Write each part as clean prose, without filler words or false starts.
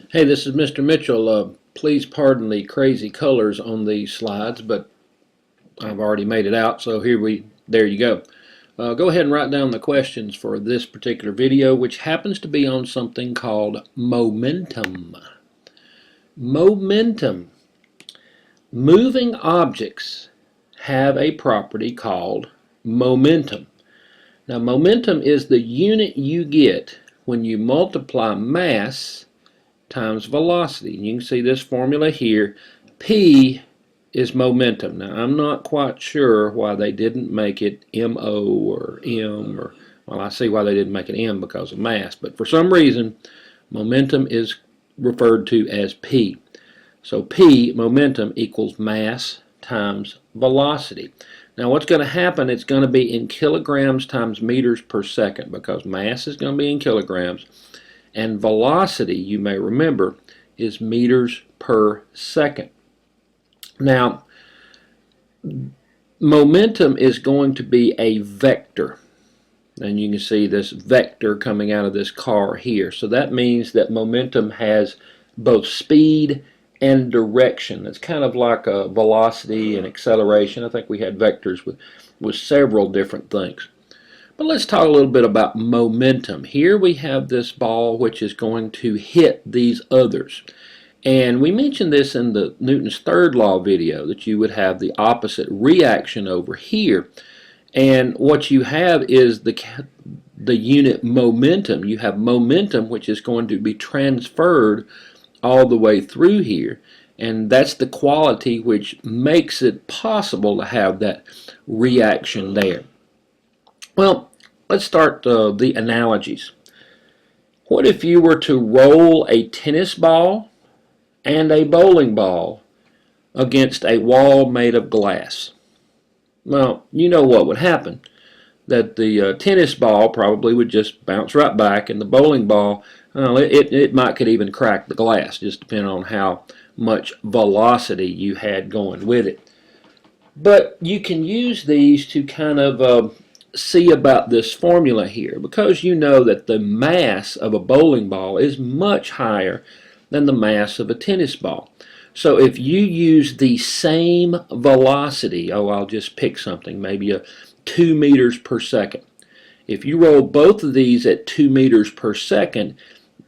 Hey, this is Mr. Mitchell. Please pardon the crazy colors on these slides, but I've already made it out, so there you go. Go ahead and write down the questions for this particular video, which happens to be on something called momentum. Momentum. Moving objects have a property called momentum. Now, momentum is the unit you get when you multiply mass times velocity. You can see this formula here. P is momentum. Now, I'm not quite sure why they didn't make it MO or M, or, well, I see why they didn't make it M because of mass, but for some reason, momentum is referred to as P. So P, momentum, equals mass times velocity. Now, what's going to happen, it's going to be in kilograms times meters per second, because mass is going to be in kilograms, and velocity, you may remember, is meters per second. Now, momentum is going to be a vector. And you can see this vector coming out of this car here. So that means that momentum has both speed and direction. It's kind of like a velocity and acceleration. I think we had vectors with several different things. But let's talk a little bit about momentum. Here we have this ball which is going to hit these others. And we mentioned this in the Newton's third law video, that you would have the opposite reaction over here. And what you have is the unit momentum. You have momentum which is going to be transferred all the way through here. And that's the quality which makes it possible to have that reaction there. Well, let's start the analogies. What if you were to roll a tennis ball and a bowling ball against a wall made of glass? Well, you know what would happen. That the tennis ball probably would just bounce right back, and the bowling ball, it could even crack the glass, just depending on how much velocity you had going with it. But you can use these to kind of see about this formula here, because you know that the mass of a bowling ball is much higher than the mass of a tennis ball. So if you use the same velocity, I'll just pick something, maybe a 2 meters per second. If you roll both of these at 2 meters per second,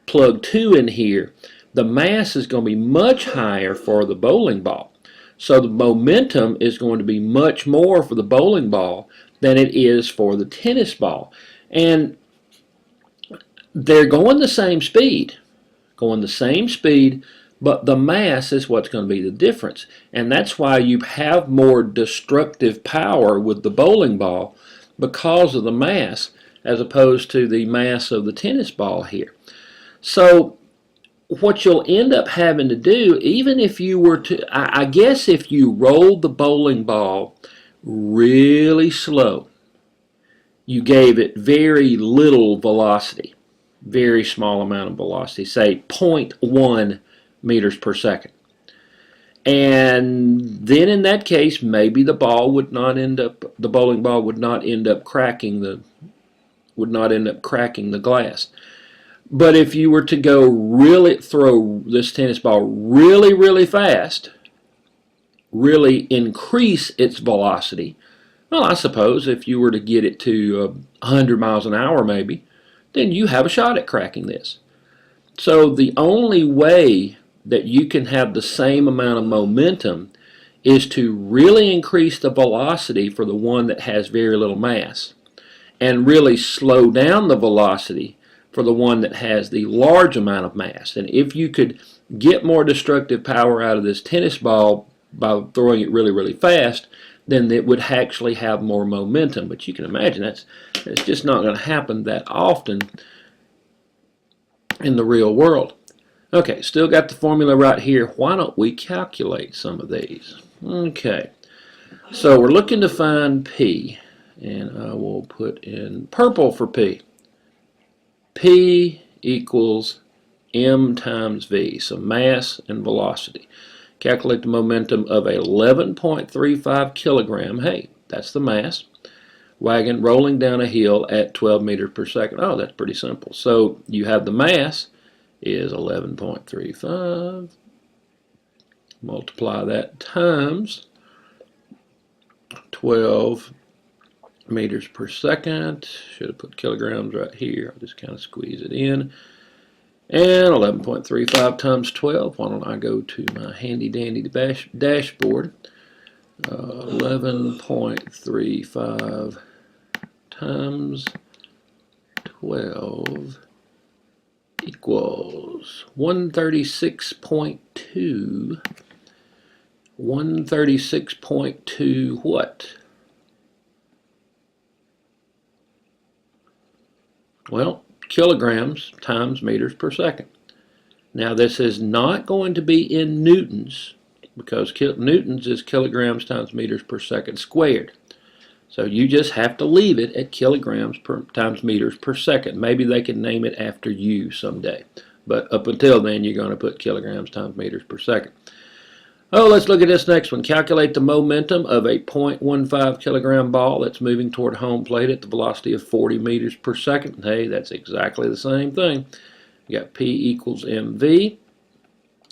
plug 2 in here, the mass is going to be much higher for the bowling ball. So the momentum is going to be much more for the bowling ball than it is for the tennis ball. And they're going the same speed, but the mass is what's going to be the difference. And that's why you have more destructive power with the bowling ball, because of the mass, as opposed to the mass of the tennis ball here. So what you'll end up having to do, even if you were to, I guess if you rolled the bowling ball really slow, you gave it very little velocity, very small amount of velocity, say 0.1 meters per second. And then in that case, maybe the bowling ball would not end up cracking the glass. But if you were to throw this tennis ball really fast, really increase its velocity, well, I suppose if you were to get it to 100 miles an hour maybe, then you have a shot at cracking this. So the only way that you can have the same amount of momentum is to really increase the velocity for the one that has very little mass, and really slow down the velocity for the one that has the large amount of mass. And if you could get more destructive power out of this tennis ball by throwing it really fast, then it would actually have more momentum. But you can imagine it's just not going to happen that often in the real world. Okay, still got the formula right here. Why don't we calculate some of these? Okay, so we're looking to find P, and I will put in purple for P. P equals m times v, so mass and velocity. Calculate the momentum of a 11.35 kilogram. Hey, that's the mass. Wagon rolling down a hill at 12 meters per second. Oh, that's pretty simple. So you have the mass is 11.35. Multiply that times 12 meters per second. Should have put kilograms right here. I'll just kind of squeeze it in. And 11.35 times 12. Why don't I go to my handy dandy dashboard. 11.35 times 12 equals 136.2. 136.2 what? Well, kilograms times meters per second. Now this is not going to be in newtons, because newtons is kilograms times meters per second squared. So you just have to leave it at kilograms times meters per second. Maybe they can name it after you someday. But up until then, you're going to put kilograms times meters per second. Oh, let's look at this next one. Calculate the momentum of a 0.15 kilogram ball that's moving toward home plate at the velocity of 40 meters per second. Hey, that's exactly the same thing. You got P equals mv.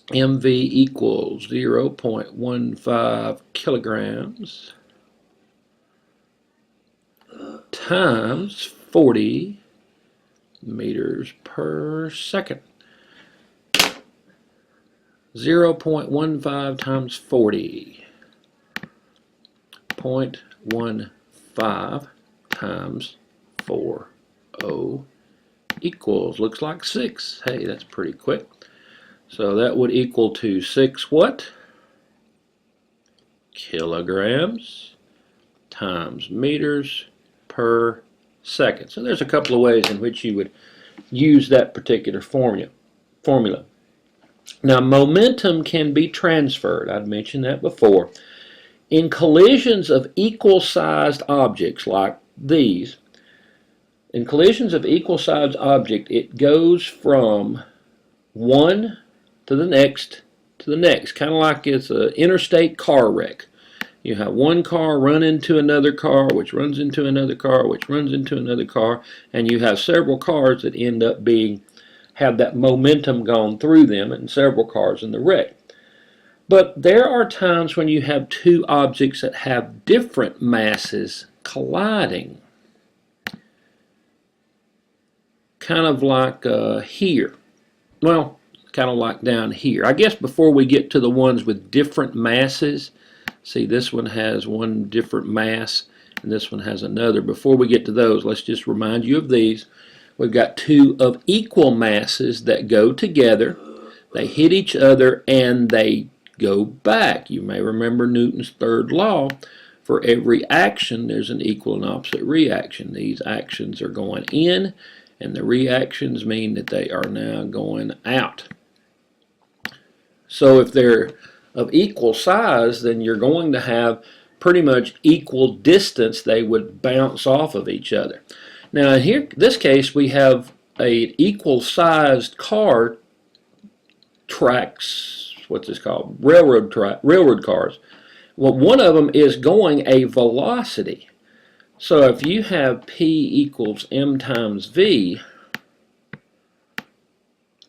mv equals 0.15 kilograms times 40 meters per second. 0.15 times 40. 0.15 times 40 equals, looks like 6. Hey, that's pretty quick. So that would equal to 6 what? Kilograms times meters per second. So there's a couple of ways in which you would use that particular formula. Now, momentum can be transferred. I'd mentioned that before. In collisions of equal-sized objects like these, in collisions of equal-sized object, it goes from one to the next, kind of like it's an interstate car wreck. You have one car run into another car, which runs into another car, which runs into another car, and you have several cars that end up have that momentum gone through them, and several cars in the wreck. But there are times when you have two objects that have different masses colliding. Kind of like here. Well, kind of like down here. I guess before we get to the ones with different masses, see, this one has one different mass and this one has another. Before we get to those, let's just remind you of these. We've got two of equal masses that go together. They hit each other and they go back. You may remember Newton's third law. For every action, there's an equal and opposite reaction. These actions are going in, and the reactions mean that they are now going out. So if they're of equal size, then you're going to have pretty much equal distance. They would bounce off of each other. Now in this case, we have an equal sized car tracks, what's this called? Railroad cars. Well, one of them is going a velocity. So if you have P equals m times v,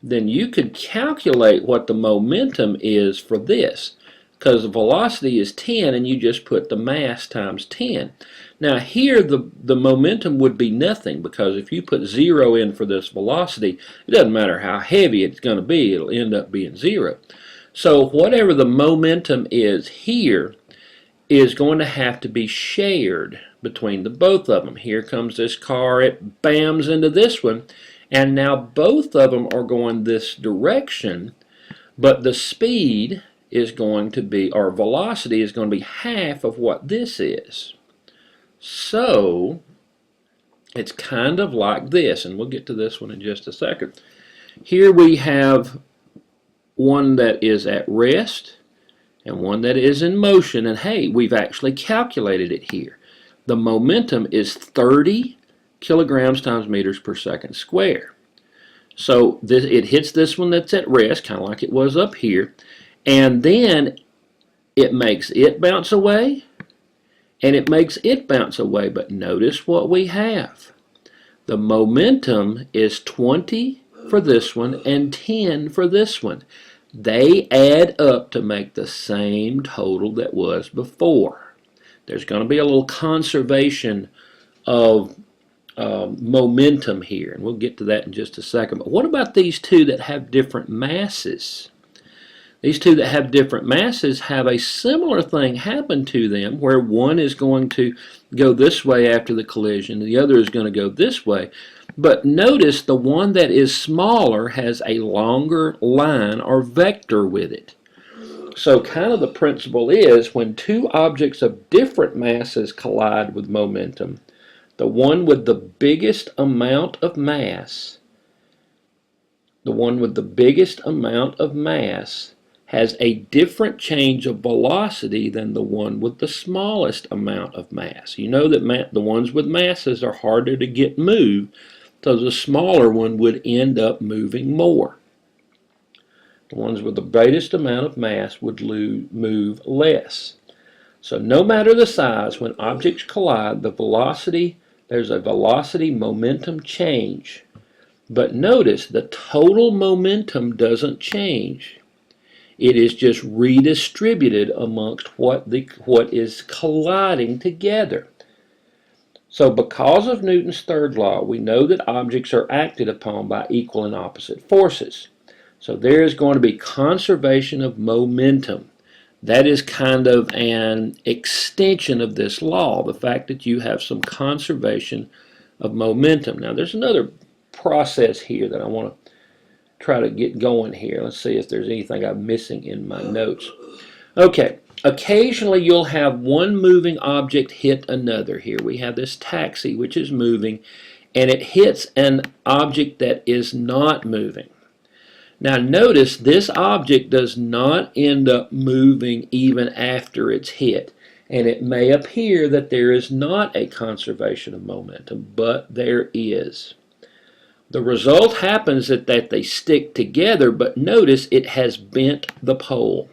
then you could calculate what the momentum is for this, because the velocity is 10 and you just put the mass times 10. Now here the momentum would be nothing, because if you put 0 in for this velocity, it doesn't matter how heavy it's going to be, it'll end up being 0. So whatever the momentum is here is going to have to be shared between the both of them. Here comes this car, it bams into this one, and now both of them are going this direction, but the speed is going to be, or velocity is going to be half of what this is. So it's kind of like this, and we'll get to this one in just a second. Here we have one that is at rest and one that is in motion, and hey, we've actually calculated it here. The momentum is 30 kilograms times meters per second squared. So it hits this one that's at rest, kind of like it was up here, and then it makes it bounce away, and it makes it bounce away. But notice what we have. The momentum is 20 for this one and 10 for this one. They add up to make the same total that was before. There's going to be a little conservation of momentum here, and we'll get to that in just a second. But what about these two that have different masses? These two that have different masses have a similar thing happen to them, where one is going to go this way after the collision, and the other is going to go this way. But notice the one that is smaller has a longer line or vector with it. So kind of the principle is when two objects of different masses collide with momentum, the one with the biggest amount of mass, has a different change of velocity than the one with the smallest amount of mass. You know that the ones with masses are harder to get moved, so the smaller one would end up moving more. The ones with the greatest amount of mass would move less. So no matter the size, when objects collide, there's a velocity momentum change. But notice the total momentum doesn't change. It is just redistributed amongst what is colliding together. So because of Newton's third law, we know that objects are acted upon by equal and opposite forces. So there is going to be conservation of momentum. That is kind of an extension of this law, the fact that you have some conservation of momentum. Now there's another process here that I want to try to get going here. Let's see if there's anything I'm missing in my notes. Okay, occasionally you'll have one moving object hit another. Here we have this taxi which is moving, and it hits an object that is not moving. Now notice this object does not end up moving even after it's hit, and it may appear that there is not a conservation of momentum, but there is. The result happens that they stick together, but notice it has bent the pole.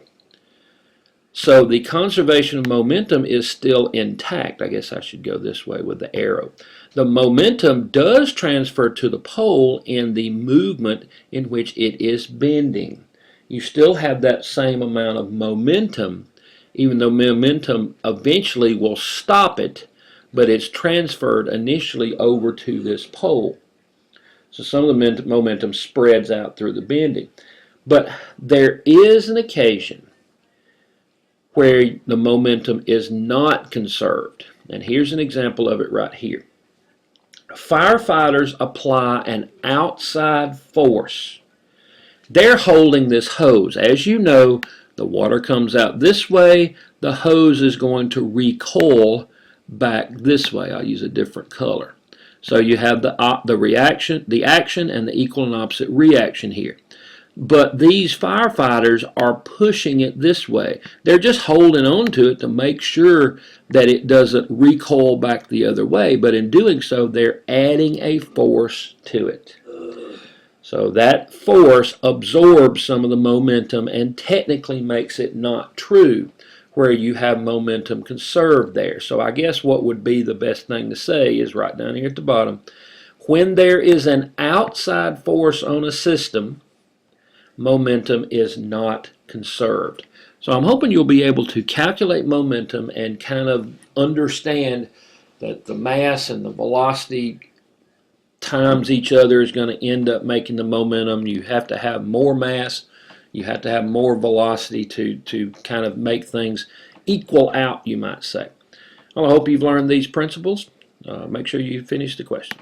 So the conservation of momentum is still intact. I guess I should go this way with the arrow. The momentum does transfer to the pole in the movement in which it is bending. You still have that same amount of momentum, even though momentum eventually will stop it, but it's transferred initially over to this pole. So some of the momentum spreads out through the bending. But there is an occasion where the momentum is not conserved. And here's an example of it right here. Firefighters apply an outside force. They're holding this hose. As you know, the water comes out this way. The hose is going to recoil back this way. I'll use a different color. So you have the action and the equal and opposite reaction here. But these firefighters are pushing it this way. They're just holding on to it to make sure that it doesn't recoil back the other way. But in doing so, they're adding a force to it. So that force absorbs some of the momentum and technically makes it not true, where you have momentum conserved there. So I guess what would be the best thing to say is right down here at the bottom, when there is an outside force on a system, momentum is not conserved. So I'm hoping you'll be able to calculate momentum and kind of understand that the mass and the velocity times each other is going to end up making the momentum. You have to have more mass, you have to have more velocity to kind of make things equal out, you might say. Well, I hope you've learned these principles. Make sure you finish the question.